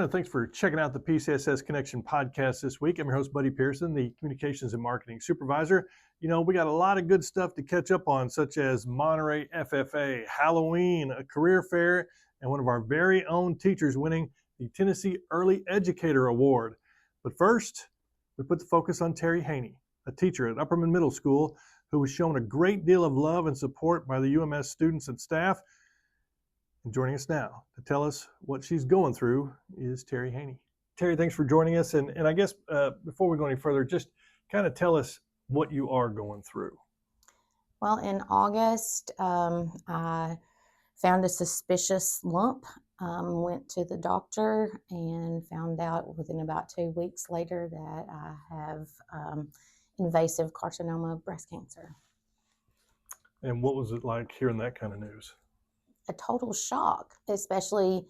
and thanks for checking out the PCSS Connection Podcast this week. I'm your host, Buddy Pearson, the Communications and Marketing Supervisor. You know, we got a lot of good stuff to catch up on, such as Monterey FFA, Halloween, a career fair, and one of our very own teachers winning the Tennessee Early Educator Award. But first, we put the focus on Terri Haney, a teacher at Upperman Middle School who was shown a great deal of love and support by the UMS students and staff. And joining us now to tell us what she's going through is Terri Haney. Terri, thanks for joining us. And I guess before we go any further, just kind of tell us what you are going through. Well, in August, I found a suspicious lump, went to the doctor and found out within about 2 weeks later that I have invasive carcinoma of breast cancer. And what was it like hearing that kind of news? A total shock, especially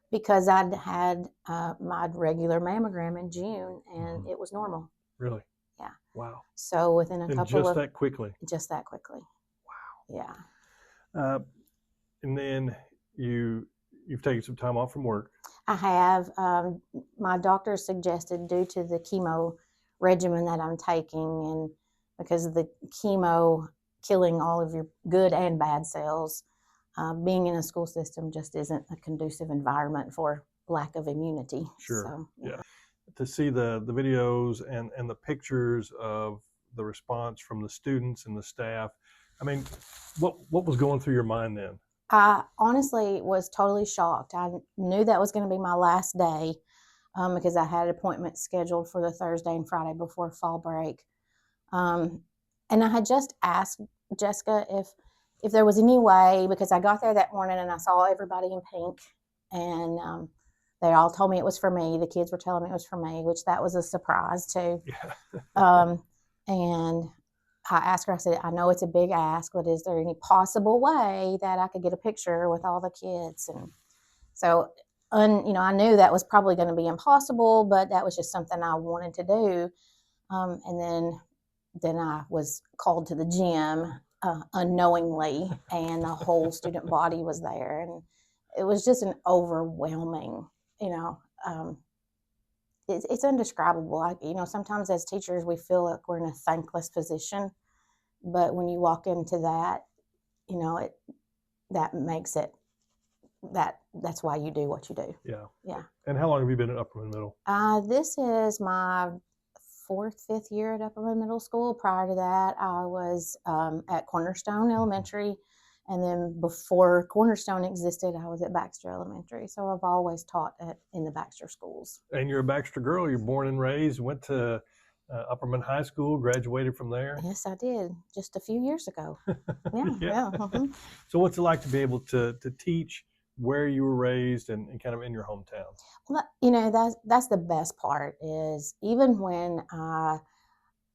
because I'd had my regular mammogram in June and it was normal. Really? Yeah. Wow. So within a couple of... Just that quickly? Just that quickly. Wow. Yeah. And then you've taken some time off from work. I have. My doctor suggested, due to the chemo regimen that I'm taking and because of the chemo killing all of your good and bad cells, being in a school system just isn't a conducive environment for lack of immunity. Sure. So, yeah. To see the videos and the pictures of the response from the students and the staff, I mean, what was going through your mind then? I honestly was totally shocked. I knew that was going to be my last day because I had appointments scheduled for the Thursday and Friday before fall break. And I had just asked Jessica if there was any way, because I got there that morning and I saw everybody in pink and they all told me it was for me. The kids were telling me it was for me, which that was a surprise too. Yeah. And I asked her, I said, I know it's a big ask, but is there any possible way that I could get a picture with all the kids? And so, I knew that was probably going to be impossible, but that was just something I wanted to do. And then I was called to the gym unknowingly, and the whole student body was there, and it was just an overwhelming, it's indescribable. Sometimes as teachers we feel like we're in a thankless position, but when you walk into that, that makes it that's why you do what you do. Yeah. And how long have you been at Upperman Middle? This is my 5th year at Upperman Middle School. Prior to that, I was at Cornerstone Elementary, and then before Cornerstone existed, I was at Baxter Elementary. So I've always taught in the Baxter schools. And you're a Baxter girl. You're born and raised, went to Upperman High School, graduated from there. Yes, I did, just a few years ago. Yeah. Yeah. Mm-hmm. So what's it like to be able to teach where you were raised and kind of in your hometown? Well, that's the best part, is even when I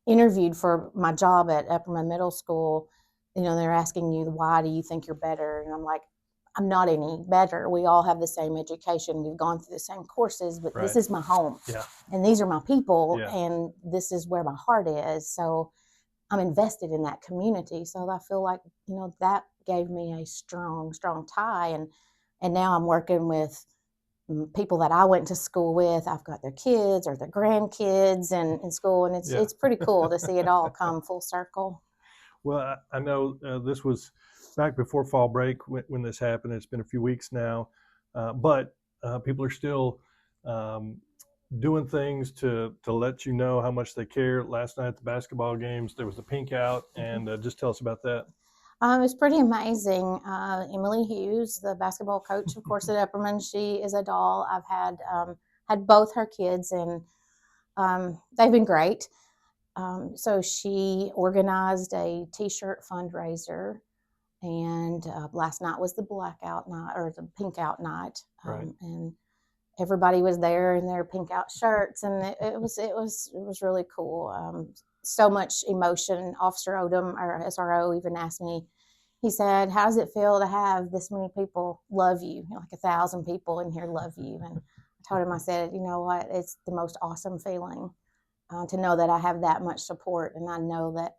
interviewed for my job at Upperman Middle School, they're asking you, why do you think you're better? And I'm like, I'm not any better. We all have the same education. We've gone through the same courses, but This is my home. Yeah. And these are my people, Yeah. and this is where my heart is. So I'm invested in that community. So I feel like, that gave me a strong, strong tie. And now I'm working with people that I went to school with. I've got their kids or their grandkids in school, and it's pretty cool to see it all come full circle. Well, I know this was back before fall break when this happened. It's been a few weeks now, but people are still doing things to let you know how much they care. Last night at the basketball games, there was the pink out, and just tell us about that. It was pretty amazing. Emily Hughes, the basketball coach, of course, at Upperman, she is a doll. I've had both her kids, and they've been great. So she organized a T-shirt fundraiser, and last night was the blackout night, or the pink out night, Right. And everybody was there in their pink out shirts, and it was really cool. So much emotion. Officer Odom, our SRO, even asked me, he said, how does it feel to have this many people love you? Like 1,000 people in here love you. And I told him, I said, you know what, it's the most awesome feeling to know that I have that much support. And I know that,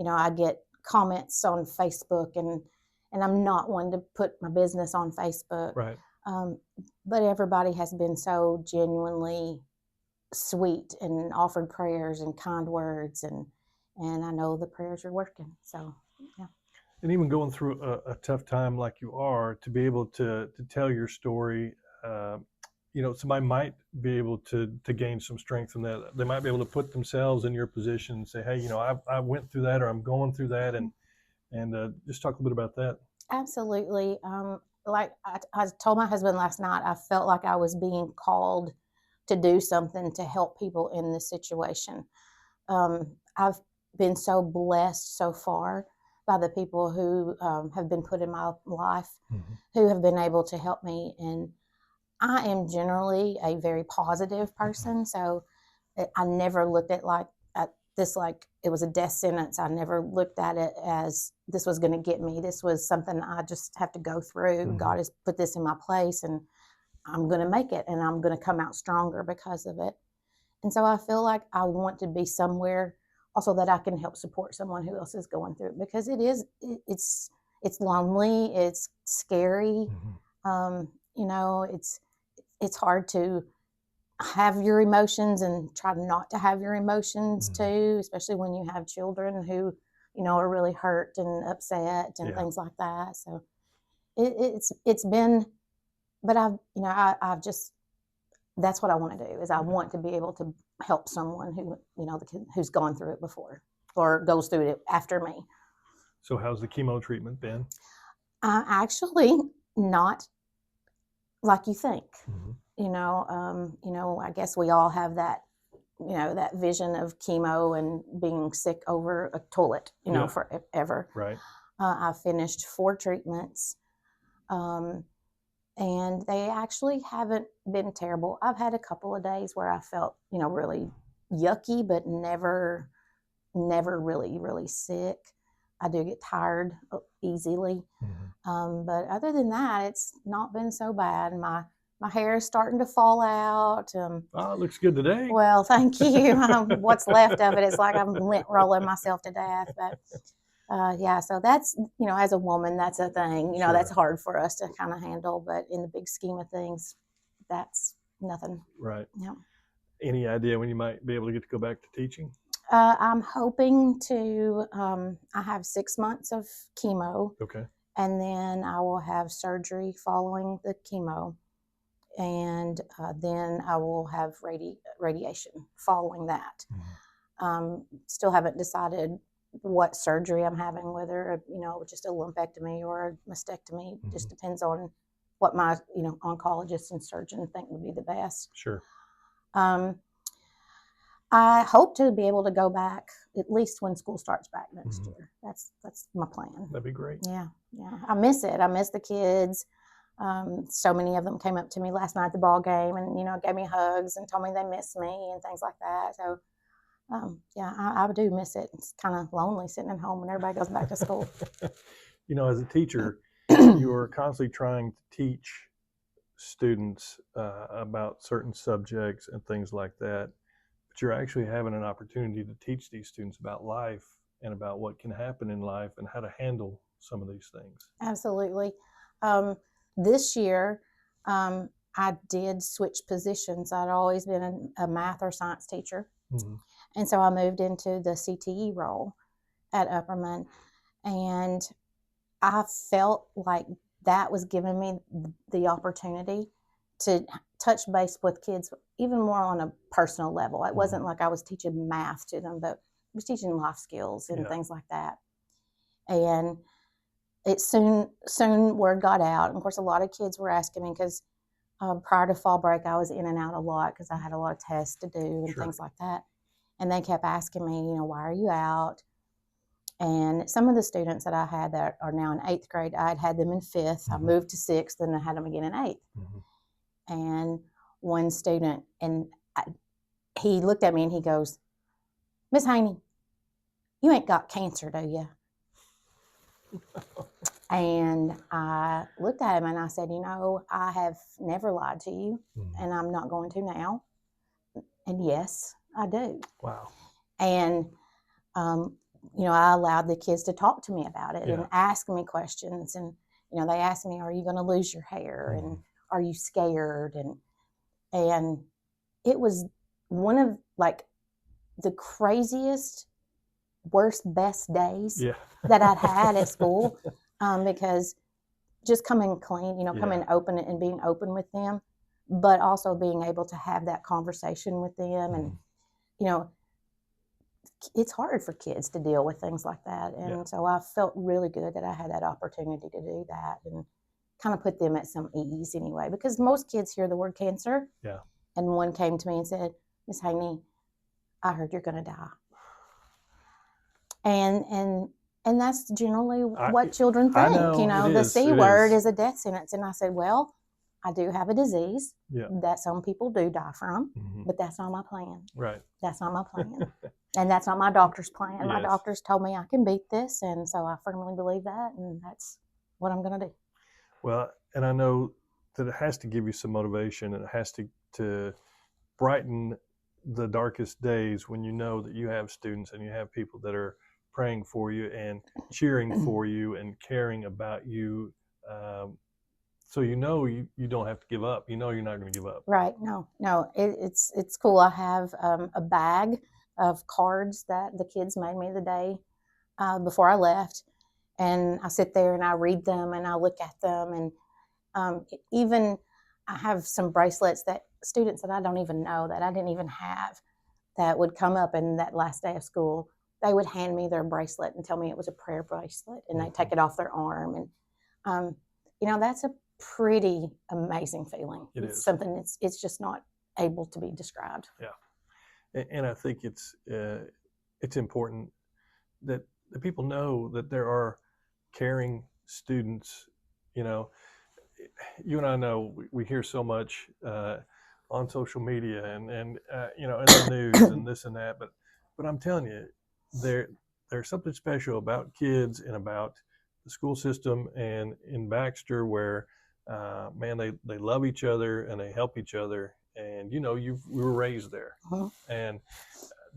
I get comments on Facebook, and I'm not one to put my business on Facebook. Right. But everybody has been so genuinely sweet and offered prayers and kind words, and I know the prayers are working. So, yeah. And even going through a tough time like you are, to be able to tell your story, somebody might be able to gain some strength from that. They might be able to put themselves in your position and say, hey, I went through that, or I'm going through that, and just talk a little bit about that. Absolutely. Like I told my husband last night, I felt like I was being called to do something to help people in this situation. I've been so blessed so far by the people who have been put in my life, who have been able to help me. And I am generally a very positive person, so I never looked at this like it was a death sentence. I never looked at it as this was going to get me. This was something I just have to go through. God has put this in my place, and I'm going to make it, and I'm going to come out stronger because of it. And so I feel like I want to be somewhere also that I can help support someone who else is going through it, because it's lonely, it's scary. It's hard to have your emotions and try not to have your emotions too, especially when you have children who, are really hurt and upset and things like that. So it's been, but I've just, that's what I want to do, is I want to be able to help someone who, who's gone through it before or goes through it after me. So how's the chemo treatment been? Actually, not like you think. I guess we all have that, that vision of chemo and being sick over a toilet, forever. Right. I finished 4 treatments, and they actually haven't been terrible. I've had a couple of days where I felt, really yucky, but never really, really sick. I do get tired easily. But other than that, it's not been so bad. My hair is starting to fall out. It looks good today. Well, thank you. What's left of it, it's like I'm lint rolling myself to death. But so that's, as a woman, that's a thing. Sure. That's hard for us to kind of handle. But in the big scheme of things, that's nothing. Right. Yeah. Any idea when you might be able to get to go back to teaching? I'm hoping to, I have 6 months of chemo. Okay. And then I will have surgery following the chemo. And then I will have radiation following that. Still haven't decided what surgery I'm having, whether, just a lumpectomy or a mastectomy. Just depends on what my, oncologist and surgeon think would be the best. Sure. I hope to be able to go back at least when school starts back next year. That's my plan. That'd be great. Yeah. I miss it. I miss the kids. So many of them came up to me last night at the ball game and, gave me hugs and told me they miss me and things like that. So, I do miss it. It's kind of lonely sitting at home when everybody goes back to school. As a teacher, you are constantly trying to teach students about certain subjects and things like that. But you're actually having an opportunity to teach these students about life and about what can happen in life and how to handle some of these things. Absolutely. This year, I did switch positions. I'd always been a math or science teacher. And so I moved into the CTE role at Upperman. And I felt like that was giving me the opportunity to touch base with kids even more on a personal level. It wasn't like I was teaching math to them, but I was teaching life skills and things like that. And it soon word got out. And of course, a lot of kids were asking me because prior to fall break, I was in and out a lot because I had a lot of tests to do and things like that. And they kept asking me, why are you out? And some of the students that I had that are now in 8th grade, I'd had them in 5th. I moved to 6th, and I had them again in 8th. And one student, he looked at me and he goes, Miss Haney, you ain't got cancer, do you? And I looked at him and I said, I have never lied to you, and I'm not going to now. And yes, I do. Wow. And, I allowed the kids to talk to me about it and ask me questions. And, they asked me, are you going to lose your hair? And are you scared? And it was one of like the craziest, worst, best days that I'd had at school, because just coming clean, coming open and being open with them, but also being able to have that conversation with them. And, it's hard for kids to deal with things like that. And so I felt really good that I had that opportunity to do that and kind of put them at some ease anyway, because most kids hear the word cancer. Yeah. And one came to me and said, Miss Haney, I heard you're going to die. And that's generally what children think. The C word is a death sentence. And I said, well, I do have a disease that some people do die from, but that's not my plan. Right. That's not my plan. And that's not my doctor's plan. Yes. My doctors told me I can beat this. And so I firmly believe that. And that's what I'm going to do. Well, and I know that it has to give you some motivation, and it has to brighten the darkest days when you know that you have students and you have people that are praying for you and cheering for you and caring about you. So you don't have to give up. You're not going to give up. Right. No. It's cool. I have a bag of cards that the kids made me the day before I left. And I sit there and I read them and I look at them. And even I have some bracelets that students that I don't even know, that I didn't even have, that would come up in that last day of school. They would hand me their bracelet and tell me it was a prayer bracelet, and they'd take it off their arm. And, that's a pretty amazing feeling. It's something it's just not able to be described. Yeah. And I think it's important that the people know that there are caring students. You and I know we hear so much on social media and in the news and this and that, but I'm telling you, there's something special about kids and about the school system and in Baxter where they love each other and they help each other. And we were raised there. Uh-huh. And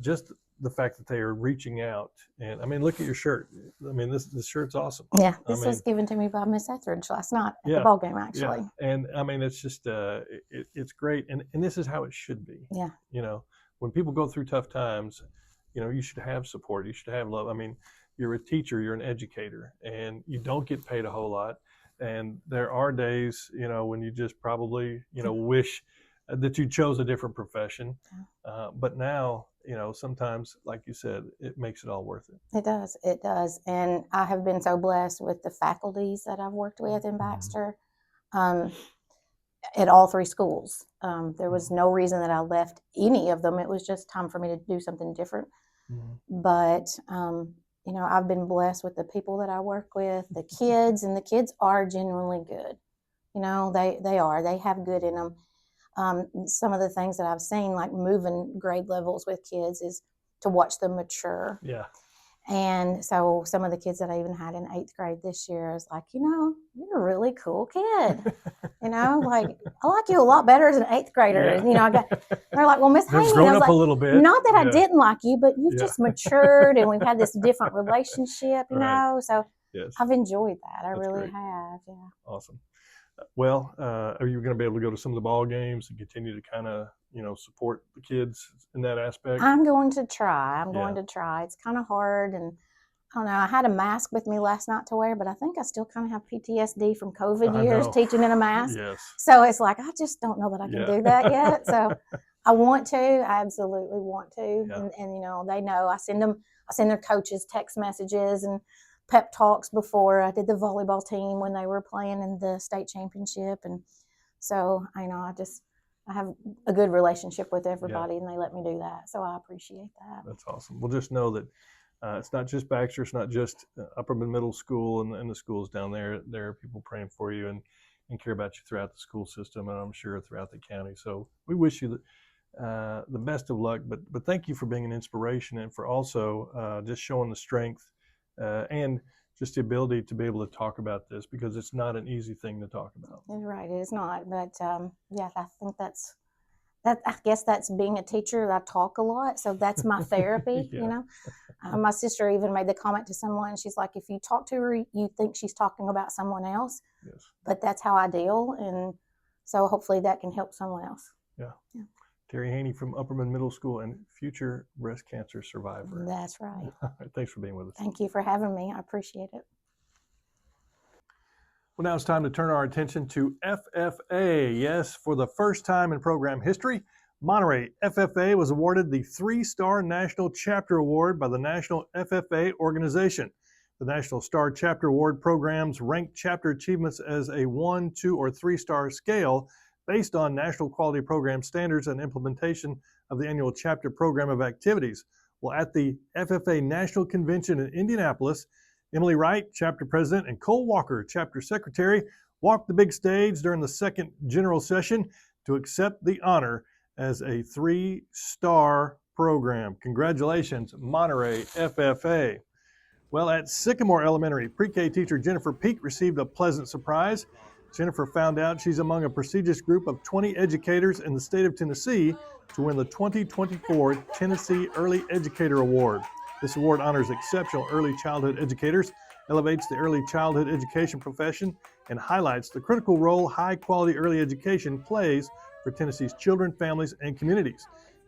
just the fact that they are reaching out, and I mean, look at your shirt. I mean, this shirt's awesome. Yeah, this was given to me by Miss Etheridge last night at the ball game, actually. Yeah. And I mean, it's just it's great, and this is how it should be. Yeah. When people go through tough times, you should have support. You should have love. I mean, you're a teacher, you're an educator, and you don't get paid a whole lot. And there are days, when you just probably, wish that you chose a different profession. But now, sometimes, like you said, it makes it all worth it. It does. And I have been so blessed with the faculties that I've worked with in Baxter at all three schools. There was no reason that I left any of them. It was just time for me to do something different. Mm-hmm. But, I've been blessed with the people that I work with, the kids, and the kids are genuinely good. They have good in them. Some of the things that I've seen, like moving grade levels with kids, is to watch them mature. Yeah. And so some of the kids that I even had in 8th grade this year is like, you're a really cool kid. Like, I like you a lot better as an 8th grader. Yeah. They're like, well, Miss Haney, grown up a little bit. Not that I didn't like you, but you've just matured and we've had this different relationship, Right. So yes. I've enjoyed that. I That's really great. have. Yeah. Awesome. Well, are you going to be able to go to some of the ball games and continue to kind of, support the kids in that aspect? I'm going to try. It's kind of hard. And I don't know. I had a mask with me last night to wear, but I think I still kind of have PTSD from COVID years teaching in a mask. Yes. So it's like, I just don't know that I can do that yet. So I want to. I absolutely want to. Yeah. And they know. I send their coaches text messages and pep talks before I did the volleyball team when they were playing in the state championship. And so, I have a good relationship with everybody, and they let me do that. So I appreciate that. That's awesome. Well, just know that it's not just Baxter. It's not just Upperman Middle School and the schools down there. There are people praying for you and care about you throughout the school system, and I'm sure throughout the county. So we wish you the best of luck. But thank you for being an inspiration and for also just showing the strength and just the ability to be able to talk about this, because it's not an easy thing to talk about. Right, it is not. But I think that. I guess that's being a teacher. I talk a lot, so that's my therapy. My sister even made the comment to someone. She's like, if you talk to her, you think she's talking about someone else. Yes. But that's how I deal, and So hopefully that can help someone else. Yeah. Terri Haney from Upperman Middle School and future breast cancer survivor. That's right. Thanks for being with us. Thank you for having me. I appreciate it. Well, now it's time to turn our attention to FFA. Yes, for the first time in program history, Monterey FFA was awarded the 3-Star National Chapter Award by the National FFA Organization. The National Star Chapter Award programs rank chapter achievements as a 1, 2, or 3-star scale based on national quality program standards and implementation of the annual chapter program of activities. Well, at the FFA National Convention in Indianapolis, Emily Wright, chapter president, and Cole Walker, chapter secretary, walked the big stage during the second general session to accept the honor as a 3-star program. Congratulations, Monterey FFA. Well, at Sycamore Elementary, pre-K teacher Jennifer Peak received a pleasant surprise. Jennifer found out she's among a prestigious group of 20 educators in the state of Tennessee to win the 2024 Tennessee Early Educator Award. This award honors exceptional early childhood educators, elevates the early childhood education profession, and highlights the critical role high-quality early education plays for Tennessee's children, families, and communities.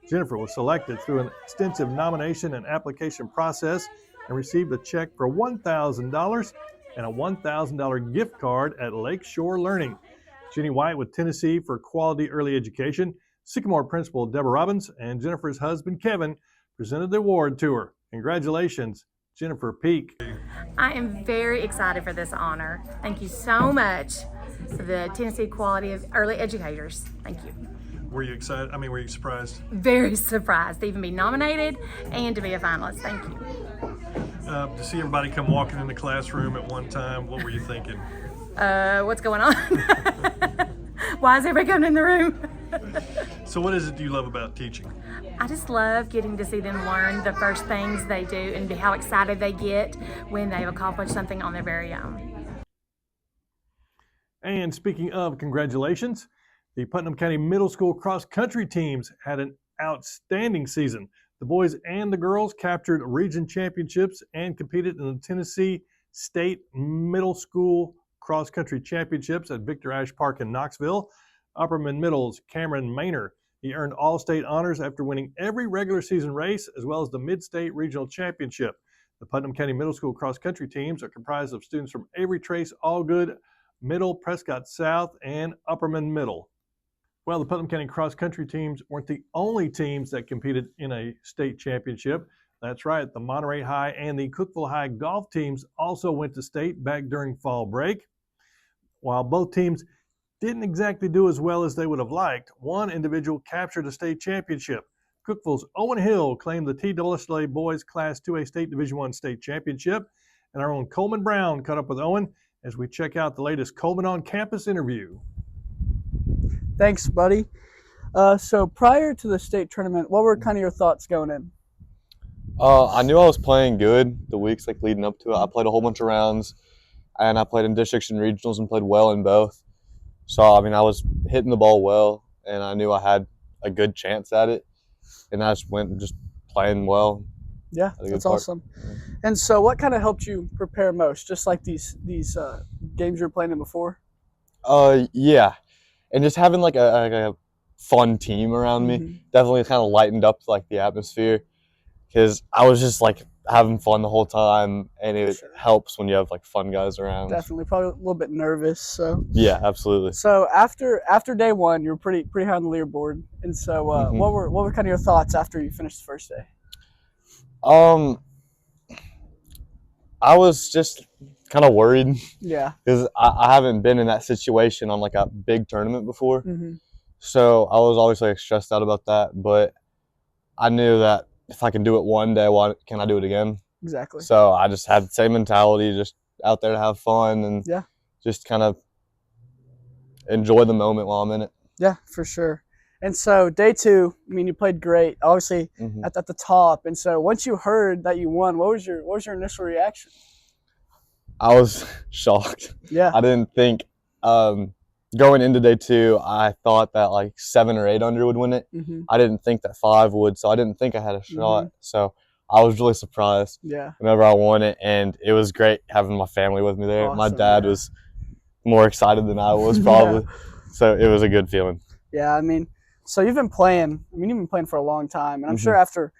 Jennifer was selected through an extensive nomination and application process and received a check for $1,000 and a $1,000 gift card at Lakeshore Learning. Jenny White with Tennessee for Quality Early Education, Sycamore Principal Deborah Robbins, and Jennifer's husband Kevin presented the award to her. Congratulations, Jennifer Peak. I am very excited for this honor. Thank you so much to the Tennessee Quality of Early Educators. Thank you. Were you excited? Were you surprised? Very surprised to even be nominated and to be a finalist. Thank you. To see everybody come walking in the classroom at one time, what were you thinking? What's going on? Why is everybody coming in the room? So what is it you love about teaching? I just love getting to see them learn the first things they do and how excited they get when they've accomplished something on their very own. And speaking of congratulations, the Putnam County Middle School cross-country teams had an outstanding season. The boys and the girls captured region championships and competed in the Tennessee State Middle School cross-country championships at Victor Ashe Park in Knoxville. Upperman Middle's Cameron Maynor, he earned all-state honors after winning every regular season race as well as the Mid-State Regional Championship. The Putnam County Middle School cross-country teams are comprised of students from Avery Trace, Allgood, Middle, Prescott South, and Upperman Middle. Well, the Putnam County cross-country teams weren't the only teams that competed in a state championship. That's right, the Monterey High and the Cookeville High golf teams also went to state back during fall break. While both teams didn't exactly do as well as they would have liked, one individual captured a state championship. Cookeville's Owen Hill claimed the TSSA Boys Class 2A State Division I State Championship, and our own Coleman Brown caught up with Owen as we check out the latest Coleman on Campus interview. Thanks, buddy. So prior to the state tournament, what were kind of your thoughts going in? I knew I was playing good the weeks leading up to it. I played a whole bunch of rounds, and I played in districts and regionals and played well in both. So, I was hitting the ball well, and I knew I had a good chance at it, and I just went playing well. Yeah, that's awesome. And so what kind of helped you prepare most, just like these games you were playing in before? Yeah, and just having like a fun team around me definitely kind of lightened up the atmosphere, because I was just having fun the whole time, and it helps when you have fun guys around. Definitely, probably a little bit nervous. So yeah, absolutely. So after day one, you were pretty high on the leaderboard, and so what were kind of your thoughts after you finished the first day? I was just kind of worried. Yeah. Because I haven't been in that situation on a big tournament before, so I was always stressed out about that. But I knew that if I can do it one day, why can't I do it again? Exactly. So I just had the same mentality, just out there to have fun and just kind of enjoy the moment while I'm in it. Yeah, for sure. And so day two, you played great, obviously at the top. And so once you heard that you won, what was your initial reaction? I was shocked. Yeah. I didn't think going into day two, I thought that 7 or 8 under would win it. I didn't think that 5 would, so I didn't think I had a shot. So I was really surprised whenever I won it, and it was great having my family with me there. Awesome, my dad was more excited than I was probably. So it was a good feeling. Yeah, I mean, so you've been playing. I mean, you've been playing for a long time, and I'm sure after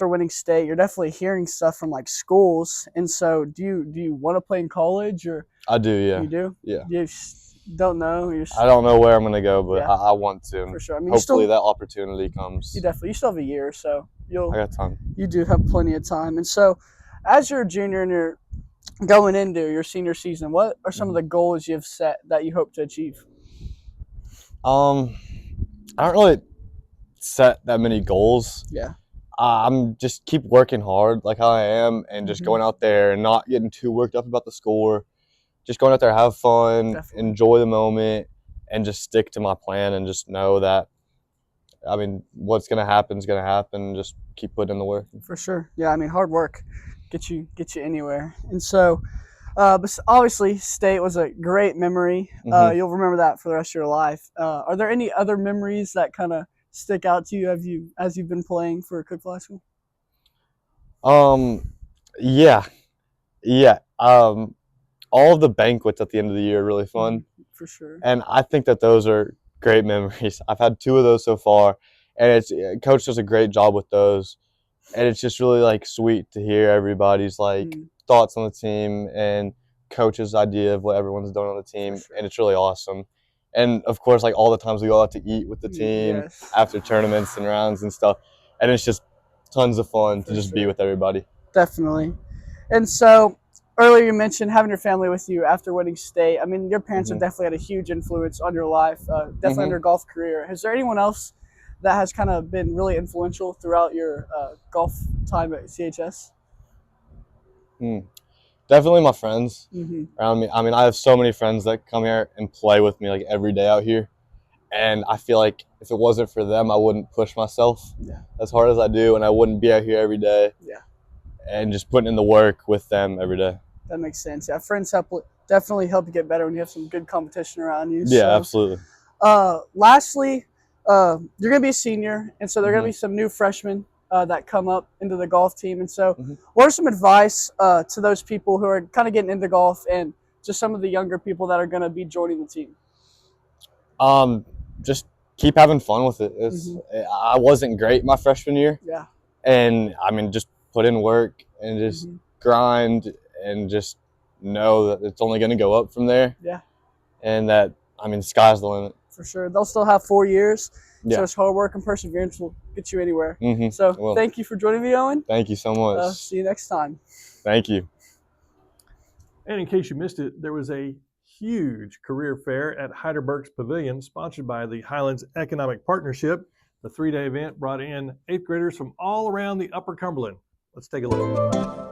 winning state, you're definitely hearing stuff from like schools. And so, do you want to play in college, or I do, yeah. you do? Yeah. You don't know. I don't know where I'm gonna go, but Yeah. I want to. For sure. I mean, Hopefully that opportunity comes. you still have a year, so I got time. you do have plenty of time. And so, as you're a junior and you're going into your senior season, what are some of the goals you've set that you hope to achieve? I don't really set that many goals. Yeah. I'm just keep working hard like how I am, and just going out there and not getting too worked up about the score. Just going out there, have fun, Definitely. enjoy the moment, and just stick to my plan and just know that, I mean, what's going to happen is going to happen. Just keep putting in the work. For sure. Yeah, I mean, hard work get you anywhere. And so, but obviously, state was a great memory. You'll remember that for the rest of your life. Are there any other memories that kind of stick out to you as you've been playing for Cookeville High School? Yeah. All of the banquets at the end of the year are really fun. For sure. And I think that those are great memories. I've had 2 of those so far, and Coach does a great job with those. And it's just really like sweet to hear everybody's like thoughts on the team and Coach's idea of what everyone's done on the team, and it's really awesome. And of course, like all the times we go out to eat with the team after tournaments and rounds and stuff, and it's just tons of fun to just be with everybody. Definitely. And so, earlier you mentioned having your family with you after winning state. I mean, your parents have definitely had a huge influence on your life, definitely on your golf career. Is there anyone else that has kind of been really influential throughout your golf time at CHS? Definitely my friends Mm-hmm. around me. I mean, I have so many friends that come here and play with me like every day out here. And I feel like if it wasn't for them, I wouldn't push myself as hard as I do, and I wouldn't be out here every day. Yeah. And just putting in the work with them every day. That makes sense. Yeah, friends definitely help you get better when you have some good competition around you. Yeah, so, absolutely. Lastly, you're going to be a senior, and so there are going to be some new freshmen that come up into the golf team. And so what are some advice to those people who are kind of getting into golf and just some of the younger people that are going to be joining the team? Just keep having fun with it. I wasn't great my freshman year. Yeah. And, I mean, just put in work and just grind and just know that it's only going to go up from there. Yeah. And that, I mean, sky's the limit. For sure. They'll still have 4 years. Yeah. So it's hard work and perseverance will get you anywhere. Mm-hmm. So thank you for joining me, Owen. Thank you so much. See you next time. Thank you. And in case you missed it, there was a huge career fair at Heidelberg's Pavilion, sponsored by the Highlands Economic Partnership. The 3-day event brought in 8th graders from all around the Upper Cumberland. Let's take a look.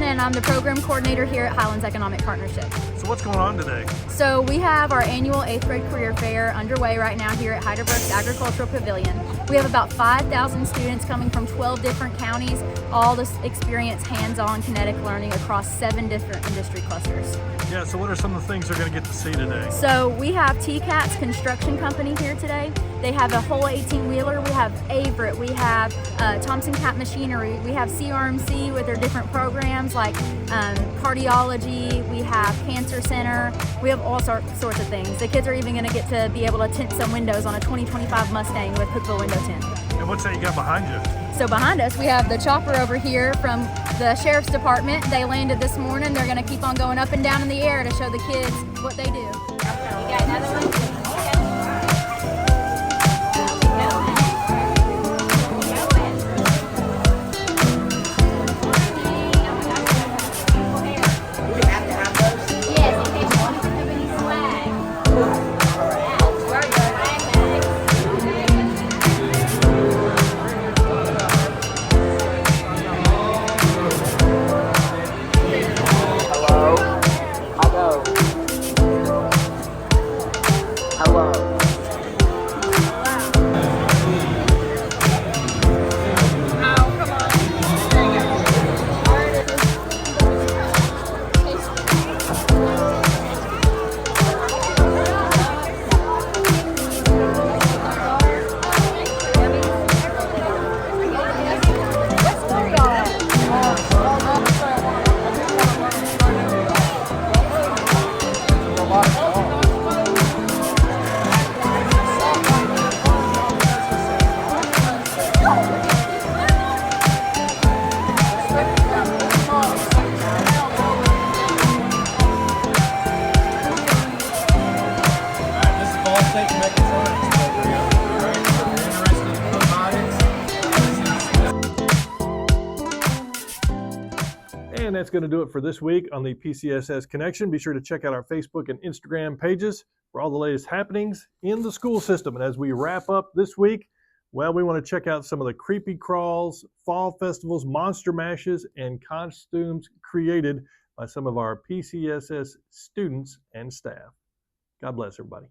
And I'm the program coordinator here at Highlands Economic Partnership. So what's going on today? So we have our annual 8th grade career fair underway right now here at Heidelberg's Agricultural Pavilion. We have about 5,000 students coming from 12 different counties, all to experience hands-on kinetic learning across 7 different industry clusters. Yeah, so what are some of the things they're going to get to see today? So we have TCAT's Construction Company here today. They have a whole 18-wheeler. We have Averett. We have Thompson Cat Machinery. We have CRMC with their different programs like cardiology. We have Cancer Center. We have all sorts of things. The kids are even going to get to be able to tint some windows on a 2025 Mustang with Cookeville window tint. And what's that you got behind you? So behind us, we have the chopper over here from the Sheriff's Department. They landed this morning. They're going to keep on going up and down in the air to show the kids what they do. You got another one? And that's going to do it for this week on the PCSS Connection. Be sure to check out our Facebook and Instagram pages for all the latest happenings in the school system. And as we wrap up this week, well, we want to check out some of the creepy crawls, fall festivals, monster mashes, and costumes created by some of our PCSS students and staff. God bless everybody.